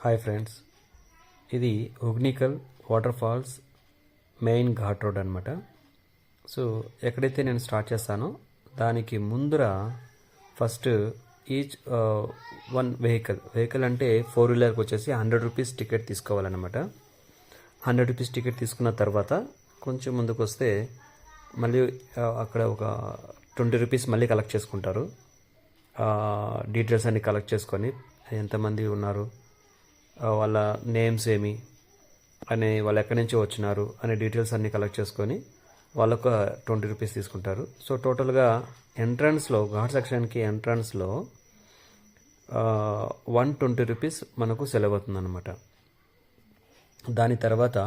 Hi friends, ఇది Hogenakkal waterfalls main ghat road అనమాట. So ఎక్కడైతే నేను స్టార్ట్ చేస్తానో దానికి ముందర ఫస్ట్ ఈచ్ వన్ వెహికల్ అంటే 4-వీలర్కి వచ్చేసి 100 రూపీస్ టికెట్ తీసుకోవాలన్నమాట. 100 రూపీస్ టికెట్ తీసుకున్న తర్వాత కొంచెం ముందుకు వస్తే మళ్ళీ అక్కడ ఒక 20 రూపీస్ మళ్ళీ కలెక్ట్ చేసుకుంటారు. డీటెయిల్స్ అన్ని కలెక్ట్ చేసుకొని ఎంతమంది ఉన్నారు, వాళ్ళ నేమ్స్ ఏమి అనే, వాళ్ళు ఎక్కడి నుంచి వచ్చినారు అనే డీటెయిల్స్ అన్నీ కలెక్ట్ చేసుకొని వాళ్ళకు 20 రూపీస్ తీసుకుంటారు. సో టోటల్గా ఎంట్రన్స్లో, ఘాట్ సెక్షన్కి ఎంట్రన్స్లో 120 రూపీస్ మనకు సెలవు అవుతుంది అనమాట. దాని తర్వాత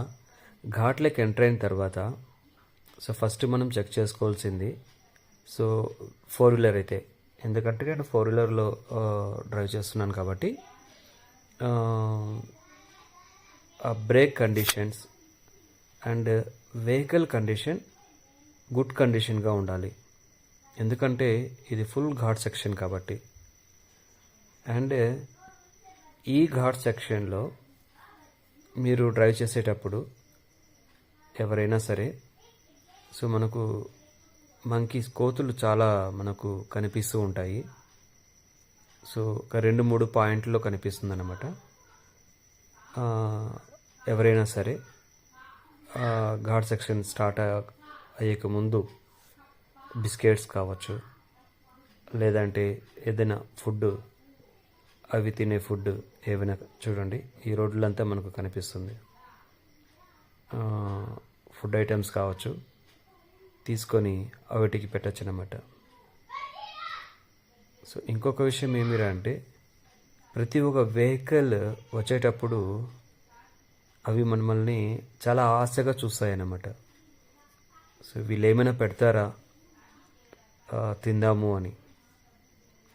ఘాట్లోకి ఎంటర్ అయిన తర్వాత సో ఫస్ట్ మనం చెక్ చేసుకోవాల్సింది, సో 4-వీలర్ అయితే, ఎందుకంటే నేను 4-వీలర్లో డ్రైవ్ చేస్తున్నాను కాబట్టి brake conditions and vehicle condition good కండిషన్గా ఉండాలి. ఎందుకంటే ఇది ఫుల్ ఘాట్ సెక్షన్ కాబట్టి. అండ్ ఈ ఘాట్ సెక్షన్లో మీరు డ్రైవ్ చేసేటప్పుడు ఎవరైనా సరే, సో మనకు మంకీస్, కోతులు చాలా మనకు కనిపిస్తూ ఉంటాయి. సో ఒక 2-3 పాయింట్లో కనిపిస్తుంది అన్నమాట. ఎవరైనా సరే ఘాట్ సెక్షన్ స్టార్ట్ అయ్యక ముందు బిస్కెట్స్ కావచ్చు, లేదంటే ఏదైనా ఫుడ్, అవి తినే ఫుడ్ ఏవైనా చూడండి, ఈ రోడ్లంతా మనకు కనిపిస్తుంది. ఫుడ్ ఐటమ్స్ కావచ్చు, తీసుకొని వాటికి పెట్టచ్చు అన్నమాట. సో ఇంకొక విషయం ఏమిరా అంటే, ప్రతి ఒక్క వెహికల్ వచ్చేటప్పుడు అవి మనల్ని చాలా ఆశగా చూస్తాయన్నమాట. సో వీళ్ళు ఏమైనా పెడతారా తిందాము అని.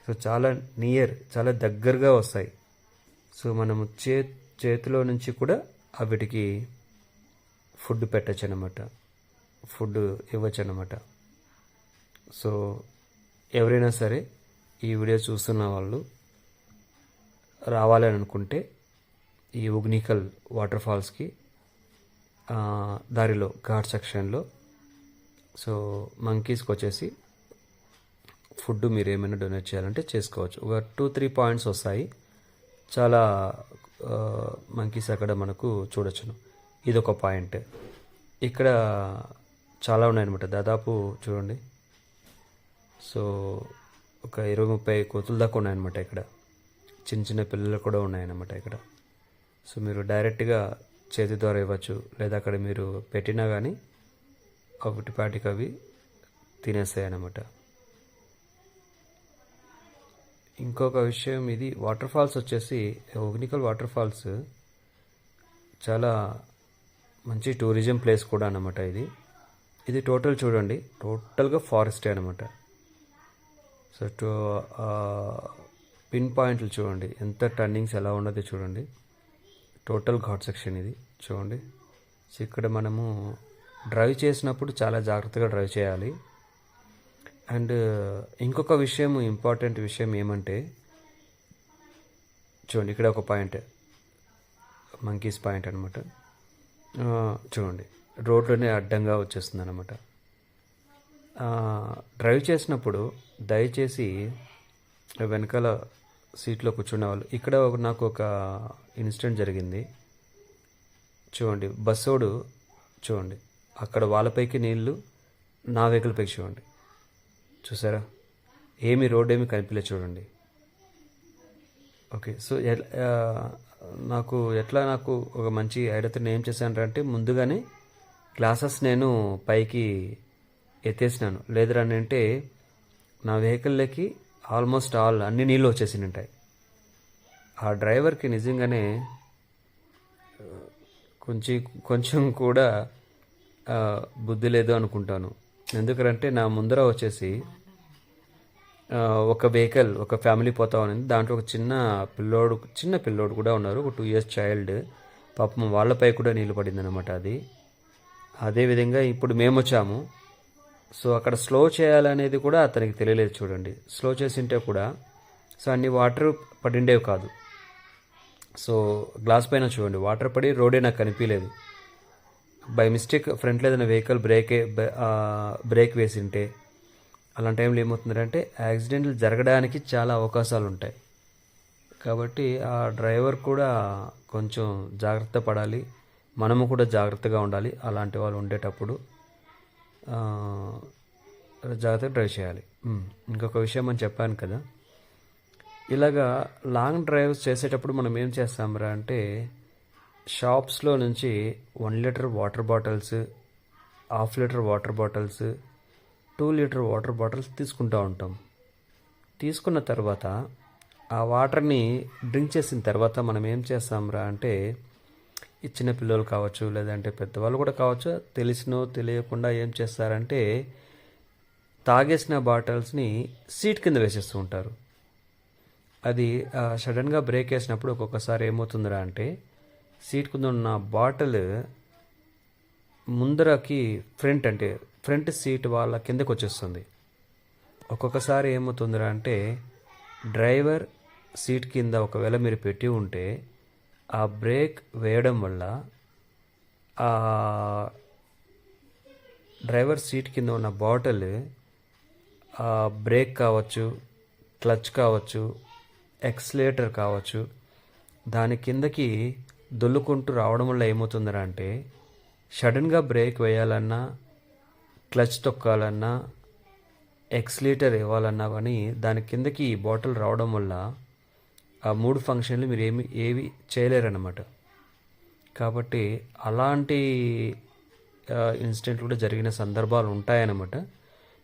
సో చాలా చాలా దగ్గరగా వస్తాయి. సో మనము చేతిలో నుంచి కూడా వీటికి ఫుడ్ పెట్టచ్చు అన్నమాట, ఫుడ్ ఇవ్వచ్చు అన్నమాట. సో ఎవరైనా సరే ఈ వీడియో చూస్తున్న వాళ్ళు రావాలని అనుకుంటే ఈ హుగ్నికల్ వాటర్ ఫాల్స్కి దారిలో ఘాట్ సెక్షన్లో సో మంకీస్కి వచ్చేసి ఫుడ్ మీరు ఏమైనా డొనేట్ చేయాలంటే చేసుకోవచ్చు. ఒక 2-3 పాయింట్స్ వస్తాయి, చాలా మంకీస్ అక్కడ మనకు చూడొచ్చును. ఇది ఒక పాయింట్. ఇక్కడ చాలా ఉన్నాయన్నమాట, దాదాపు చూడండి. సో ఒక 20-30 కోతుల దాకా ఉన్నాయన్నమాట ఇక్కడ. చిన్న పిల్లలు కూడా ఉన్నాయన్నమాట ఇక్కడ. సో మీరు డైరెక్ట్గా చేతి ద్వారా ఇవ్వచ్చు, లేదా అక్కడ మీరు పెట్టినా కానీ ఒకటిపాటికి అవి తినేస్తాయి అన్నమాట. ఇంకొక విషయం, ఇది వాటర్ ఫాల్స్ వచ్చేసి హుగ్నికల్ వాటర్ ఫాల్స్ చాలా మంచి టూరిజం ప్లేస్ కూడా అన్నమాట. ఇది టోటల్ చూడండి, టోటల్గా ఫారెస్టే అన్నమాట. సో పిన్ పాయింట్లు చూడండి, ఎంత టర్నింగ్స్ ఎలా ఉన్నది చూడండి. టోటల్ ఘాట్ సెక్షన్ ఇది చూడండి. సో ఇక్కడ మనము డ్రైవ్ చేసినప్పుడు చాలా జాగ్రత్తగా డ్రైవ్ చేయాలి. అండ్ ఇంకొక విషయం, ఇంపార్టెంట్ విషయం ఏమంటే, చూడండి ఇక్కడ ఒక పాయింట్, మంకీస్ పాయింట్ అనమాట. చూడండి రోడ్లోనే అడ్డంగా వచ్చేస్తుంది అనమాట. డ్రైవ్ చేసినప్పుడు దయచేసి వెనకాల సీట్లో కూర్చునే వాళ్ళు, ఇక్కడ నాకు ఒక ఇన్సిడెంట్ జరిగింది చూడండి. బస్సోడు చూడండి, అక్కడ వాళ్ళపైకి నీళ్ళు, నా వెహికల్ పైకి చూడండి, చూసారా, రోడ్ ఏమి కనిపించలేదు చూడండి. ఓకే, సో నాకు ఒక మంచి ఐడియాతో ఏం చేశానంటే, ముందుగానే గ్లాసెస్ నేను పైకి ఎత్తేసినాను. లేదని అంటే నా వెహికల్లోకి ఆల్మోస్ట్ అన్ని నీళ్ళు వచ్చేసి ఉంటాయి. ఆ డ్రైవర్కి నిజంగానే కొంచెం కూడా బుద్ధి లేదు అనుకుంటాను. ఎందుకంటే నా ముందర వచ్చేసి ఒక వెహికల్, ఒక ఫ్యామిలీ పోతా ఉంది. దాంట్లో ఒక చిన్న పిల్లోడు కూడా ఉన్నారు, ఒక 2 years చైల్డ్. పాపం వాళ్ళపై కూడా నీళ్ళు పడింది అనమాట. అదేవిధంగా ఇప్పుడు మేము వచ్చాము. సో అక్కడ స్లో చేయాలనేది కూడా అతనికి తెలియలేదు చూడండి. స్లో చేసింటే కూడా సో అన్ని వాటర్ పడిండేవి కాదు. సో గ్లాస్ పైన చూడండి వాటర్ పడి రోడే నాకు కనిపించలేదు. బై మిస్టేక్ ఫ్రంట్లో ఏదైనా వెహికల్ బ్రేక్ వేసింటే అలాంటి టైంలో ఏమవుతుందంటే యాక్సిడెంట్లు జరగడానికి చాలా అవకాశాలు ఉంటాయి. కాబట్టి ఆ డ్రైవర్ కూడా కొంచెం జాగ్రత్త పడాలి, మనము కూడా జాగ్రత్తగా ఉండాలి. అలాంటి వాళ్ళు ఉండేటప్పుడు జాగ్రత్తగా డ్రైవ్ చేయాలి. ఇంకొక విషయం అని చెప్పాను కదా, ఇలాగా లాంగ్ డ్రైవ్స్ చేసేటప్పుడు మనం ఏం చేస్తాంరా అంటే షాప్స్లో నుంచి 1 litre water bottles, half litre water bottles, 2 litre water bottles తీసుకుంటూ ఉంటాం. తీసుకున్న తర్వాత ఆ వాటర్ని డ్రింక్ చేసిన తర్వాత మనం ఏం చేస్తాంరా అంటే ఈ చిన్న పిల్లలు కావచ్చు లేదంటే పెద్దవాళ్ళు కూడా కావచ్చు, తెలిసినో తెలియకుండా ఏం చేస్తారంటే తాగేసిన బాటిల్స్ని సీట్ కింద వేసేస్తూ ఉంటారు. అది సడన్గా బ్రేక్ వేసినప్పుడు ఒక్కొక్కసారి ఏమవుతుందిరా అంటే సీట్ కింద ఉన్న బాటిల్ ముందరకి ఫ్రంట్ సీట్ వాళ్ళ కిందకు వచ్చేస్తుంది. ఒక్కొక్కసారి ఏమవుతుందిరా అంటే డ్రైవర్ సీట్ కింద ఒకవేళ మీరు పెట్టి ఉంటే ఆ బ్రేక్ వేయడం వల్ల ఆ డ్రైవర్ సీట్ కింద ఉన్న బాటిల్ బ్రేక్ కావచ్చు, క్లచ్ కావచ్చు, ఎక్స్లేటర్ కావచ్చు, దాని కిందకి దొల్లుకుంటూ రావడం వల్ల ఏమవుతుందిరా అంటే సడన్గా బ్రేక్ వేయాలన్నా, క్లచ్ తొక్కాలన్నా, ఎక్స్లేటర్ ఇవ్వాలన్నా కానీ దాని కిందకి ఈ బాటిల్ రావడం వల్ల ఆ 3 ఫంక్షన్లు మీరు ఏవి చేయలేరన్నమాట. కాబట్టి అలాంటి ఇన్సిడెంట్లు కూడా జరిగిన సందర్భాలు ఉంటాయన్నమాట.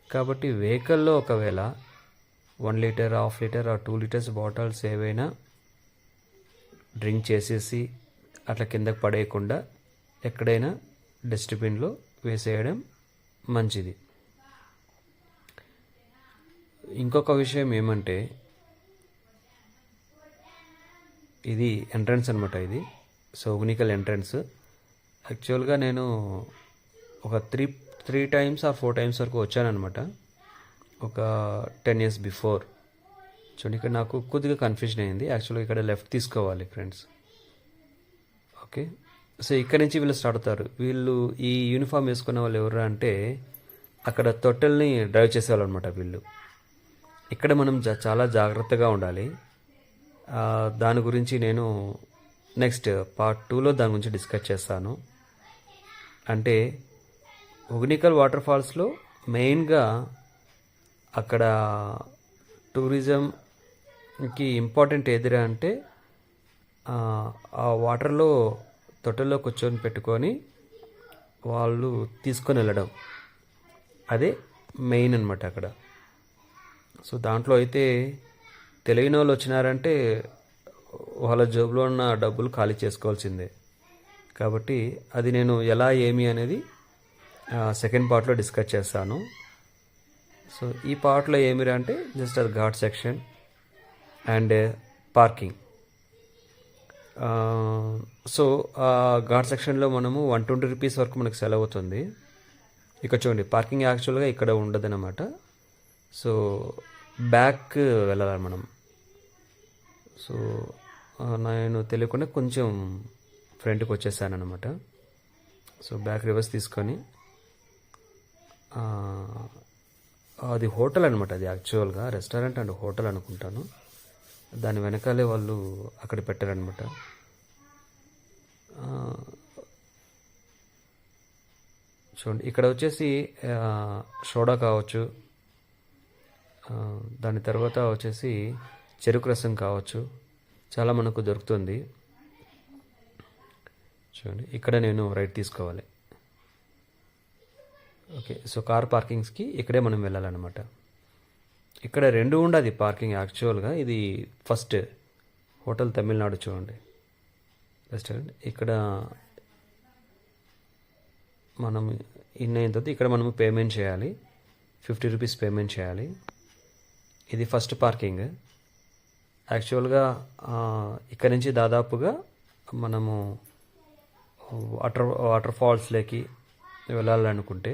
కాబట్టి వెహికల్లో ఒకవేళ 1 litre, half litre, 2 litres bottles ఏవైనా డ్రింక్ చేసేసి అట్లా కిందకి పడేయకుండా ఎక్కడైనా డస్ట్బిన్లో వేసేయడం మంచిది. ఇంకొక విషయం ఏమంటే ఇది ఎంట్రన్స్ అనమాట. ఇది సోగ్నికల్ ఎంట్రన్స్. యాక్చువల్గా నేను ఒక త్రీ టైమ్స్ ఆర్ 4 టైమ్స్ వరకు వచ్చానమాట ఒక 10 years బిఫోర్. చూడండి ఇక్కడ నాకు కొద్దిగా కన్ఫ్యూజన్ అయింది. యాక్చువల్గా ఇక్కడ లెఫ్ట్ తీసుకోవాలి ఫ్రెండ్స్. ఓకే, సో ఇక్కడ నుంచి వీళ్ళు స్టార్ట్ అవుతారు. వీళ్ళు ఈ యూనిఫామ్ వేసుకున్న వాళ్ళు ఎవరు అంటే అక్కడ తొట్టెల్ని డ్రైవ్ చేసేవాళ్ళు అనమాట వీళ్ళు. ఇక్కడ మనం చాలా జాగ్రత్తగా ఉండాలి. దాని గురించి నేను నెక్స్ట్ పార్ట్ 2లో దాని గురించి డిస్కస్ చేస్తాను. అంటే హొగెనికల్ వాటర్ ఫాల్స్లో మెయిన్గా అక్కడ టూరిజంకి ఇంపార్టెంట్ ఏదిరా అంటే ఆ వాటర్లో తొట్టెల్లో కూర్చొని పెట్టుకొని వాళ్ళు తీసుకొని వెళ్ళడం, అదే మెయిన్ అనమాట అక్కడ. సో దాంట్లో అయితే తెలియని వాళ్ళు వచ్చినారంటే వాళ్ళ జోబులో ఉన్న డబ్బులు ఖాళీ చేసుకోవాల్సిందే. కాబట్టి అది నేను ఎలా ఏమి అనేది సెకండ్ పార్ట్లో డిస్కస్ చేస్తాను. సో ఈ పార్ట్లో ఏమిరా అంటే జస్ట్ అది ghat section and parking. So ఆ ఘాట్ సెక్షన్లో మనము 120 రూపీస్ వరకు మనకు సెలవు అవుతుంది. ఇక్కడ చూడండి పార్కింగ్ యాక్చువల్గా ఇక్కడ ఉండదన్నమాట. సో బ్యాక్ వెళ్ళాలి మనం. సో నేను తెలియకుండా కొంచెం ఫ్రంట్కి వచ్చేసాను అనమాట. సో బ్యాక్ రివర్స్ తీసుకొని అది హోటల్ అనమాట. అది యాక్చువల్గా రెస్టారెంట్ అండ్ హోటల్ అనుకుంటాను. దాని వెనకాలే వాళ్ళు అక్కడ పెట్టారనమాట. చూడండి ఇక్కడ వచ్చేసి సోడా కావచ్చు, దాని తర్వాత వచ్చేసి చెరుకు రసం కావచ్చు, చాలా మనకు దొరుకుతుంది. చూడండి ఇక్కడ నేను రైట్ తీసుకోవాలి. ఓకే, సో కార్ పార్కింగ్స్కి ఇక్కడే మనం వెళ్ళాలన్నమాట. ఇక్కడ 2 ఉండదు పార్కింగ్ యాక్చువల్గా. ఇది ఫస్ట్ హోటల్ తమిళనాడు చూడండి రెస్టారెంట్. ఇక్కడ మనం ఇన్ అయిన తర్వాత ఇక్కడ మనము పేమెంట్ చేయాలి, 50 రూపీస్ పేమెంట్ చేయాలి. ఇది ఫస్ట్ పార్కింగ్. యాక్చువల్గా ఇక్కడ నుంచి దాదాపుగా మనము వాటర్ ఫాల్స్లోకి వెళ్ళాలనుకుంటే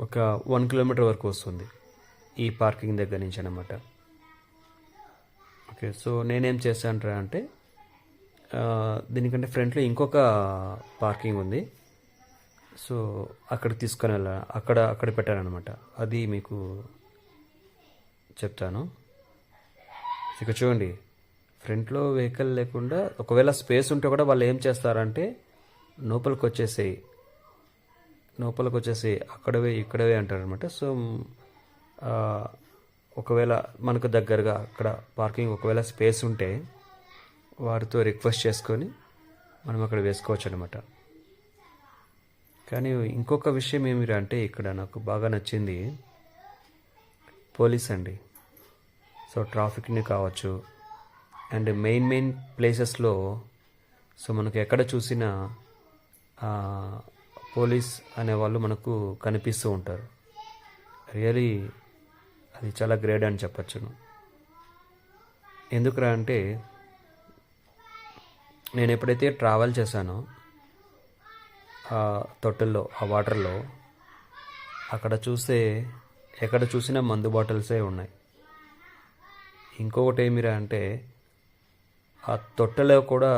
ఒక 1 కిలోమీటర్ వరకు వస్తుంది ఈ పార్కింగ్ దగ్గర నుంచి అన్నమాట. Okay, okay. సో నేనేం చేశానురా అంటే దీనికంటే ఫ్రంట్లో ఇంకొక పార్కింగ్ ఉంది. సో అక్కడికి తీసుకొని అక్కడ పెట్టానన్నమాట. అది మీకు చెప్తాను. ఇక చూడండి, ఫ్రంట్లో వెహికల్ లేకుండా ఒకవేళ స్పేస్ ఉంటే కూడా వాళ్ళు ఏం చేస్తారంటే లోపలికి వచ్చేసి అక్కడవే ఇక్కడవే అంటారనమాట. సో ఆ, ఒకవేళ మనకు దగ్గరగా అక్కడ పార్కింగ్ ఒకవేళ స్పేస్ ఉంటే వారితో రిక్వెస్ట్ చేసుకొని మనం అక్కడ వేసుకోవచ్చు అనమాట. కానీ ఇంకొక విషయం ఏమిరా అంటే ఇక్కడ నాకు బాగా నచ్చింది పోలీస్ అండి. సో ట్రాఫిక్ని కావచ్చు అండ్ మెయిన్ ప్లేసెస్లో సో మనకు ఎక్కడ చూసినా ఆ, పోలీస్ అనేవాళ్ళు మనకు కనిపిస్తూ ఉంటారు. రియలీ అది చాలా గ్రేట్ అని చెప్పచ్చును. ఎందుకురా అంటే నేను ఎప్పుడైతే ట్రావెల్ చేశానో ఆ తొట్టెల్లో ఆ వాటర్లో అక్కడ చూస్తే ఎక్కడ చూసినా మందు బాటిల్సే ఉన్నాయి. ఇంకొకటి ఏమిరా అంటే ఆ తొట్టెలో కూడా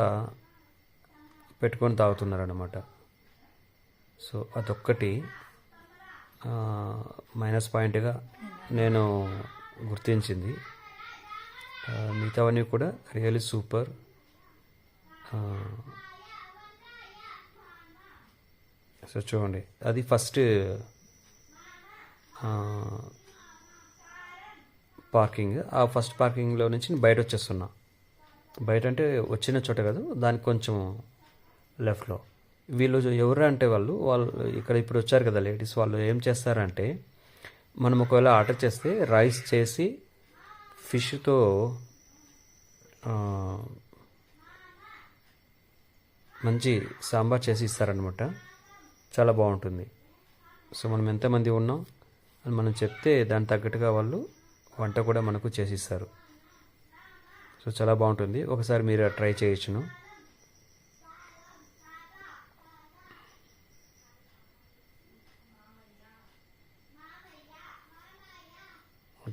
పెట్టుకొని తాగుతున్నారన్నమాట. సో అదొక్కటి మైనస్ పాయింట్గా నేను గుర్తించింది. మిగతావన్నీ కూడా రియల్లీ సూపర్. సో చూడండి, అది ఫస్ట్ పార్కింగ్. ఆ ఫస్ట్ పార్కింగ్లో నుంచి నేను బయట వచ్చేస్తున్నా. బయట అంటే వచ్చిన చోట కాదు, దానికి కొంచెం లెఫ్ట్లో. వీళ్ళు ఎవరు అంటే వాళ్ళు ఇక్కడ ఇప్పుడు వచ్చారు కదా లేడీస్, వాళ్ళు ఏం చేస్తారంటే మనం ఒకవేళ ఆర్డర్ చేస్తే రైస్ చేసి ఫిష్తో మంచి సాంబార్ చేసి ఇస్తారనమాట. చాలా బాగుంటుంది. సో మనం ఎంతమంది ఉన్నాం అని మనం చెప్తే దానికి తగ్గట్టుగా వాళ్ళు వంట కూడా మనకు చేసి ఇస్తారు. సో చాలా బాగుంటుంది, ఒకసారి మీరు ట్రై చేయొచ్చును.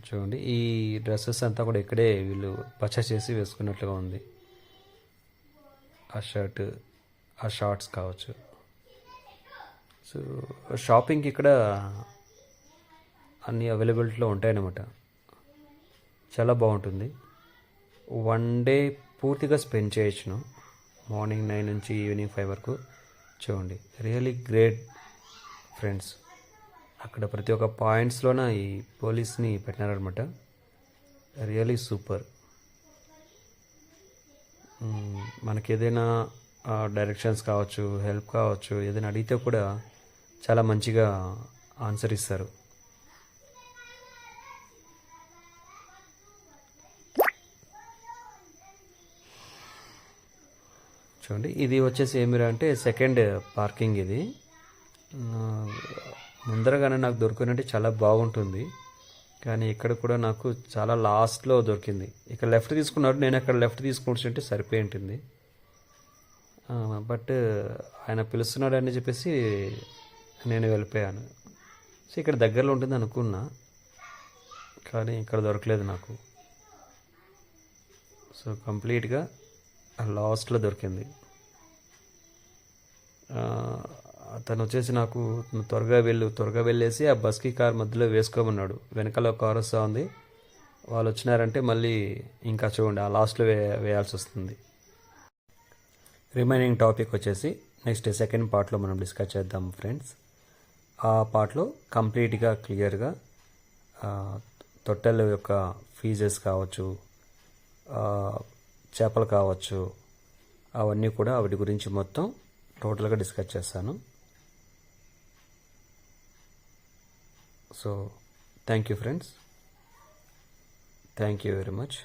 చూడండి, ఈ డ్రెస్సెస్ అంతా కూడా ఇక్కడే వీళ్ళు పర్చేస్ చేసి వేసుకున్నట్లుగా ఉంది. ఆ షర్ట్, ఆ షార్ట్స్ కావచ్చు. సో షాపింగ్కి ఇక్కడ అన్ని అవైలబిలిటీలో ఉంటాయన్నమాట. చాలా బాగుంటుంది. వన్ డే పూర్తిగా స్పెండ్ చేయొచ్చును, మార్నింగ్ 9 నుంచి ఈవినింగ్ 5 వరకు. చూడండి, రియలీ గ్రేట్ ఫ్రెండ్స్. అక్కడ ప్రతి ఒక్క పాయింట్స్లోన ఈ పోలీస్ని పెట్టినారనమాట. Really super. మనకి ఏదైనా డైరెక్షన్స్ కావచ్చు, హెల్ప్ కావచ్చు, ఏదైనా అడిగితే కూడా చాలా మంచిగా ఆన్సర్ ఇస్తారు. చూడండి, ఇది వచ్చేసి ఏమిరా అంటే సెకండ్ పార్కింగ్. ఇది ముందరగానే నాకు దొరికినట్టు చాలా బాగుంటుంది, కానీ ఇక్కడ కూడా నాకు చాలా లాస్ట్లో దొరికింది. ఇక్కడ లెఫ్ట్ తీసుకున్నాడు, నేను అక్కడ లెఫ్ట్ తీసుకుంటుంటే సరిపోయి ఉంటుంది. బట్ ఆయన పిలుస్తున్నాడు అని చెప్పేసి నేను వెళ్ళిపోయాను. సో ఇక్కడ దగ్గరలో ఉంటుంది అనుకున్నా, కానీ ఇక్కడ దొరకలేదు నాకు. సో కంప్లీట్గా లాస్ట్లో దొరికింది. అతను వచ్చేసి నాకు త్వరగా వెళ్ళేసి ఆ బస్కి కార్ మధ్యలో వేసుకోమన్నాడు. వెనకాల ఒక కార్ వస్తూ ఉంది, వాళ్ళు వచ్చినారంటే మళ్ళీ ఇంకా చూడండి ఆ లాస్ట్లో వేయాల్సి వస్తుంది. రిమైనింగ్ టాపిక్ వచ్చేసి నెక్స్ట్ సెకండ్ పార్ట్లో మనం డిస్కస్ చేద్దాం ఫ్రెండ్స్. ఆ పార్ట్లో కంప్లీట్గా క్లియర్గా తొట్టెల యొక్క ఫీజెస్ కావచ్చు, చేపలు కావచ్చు, అవన్నీ కూడా వాటి గురించి మొత్తం టోటల్గా డిస్కస్ చేస్తాను. So thank you friends, thank you very much.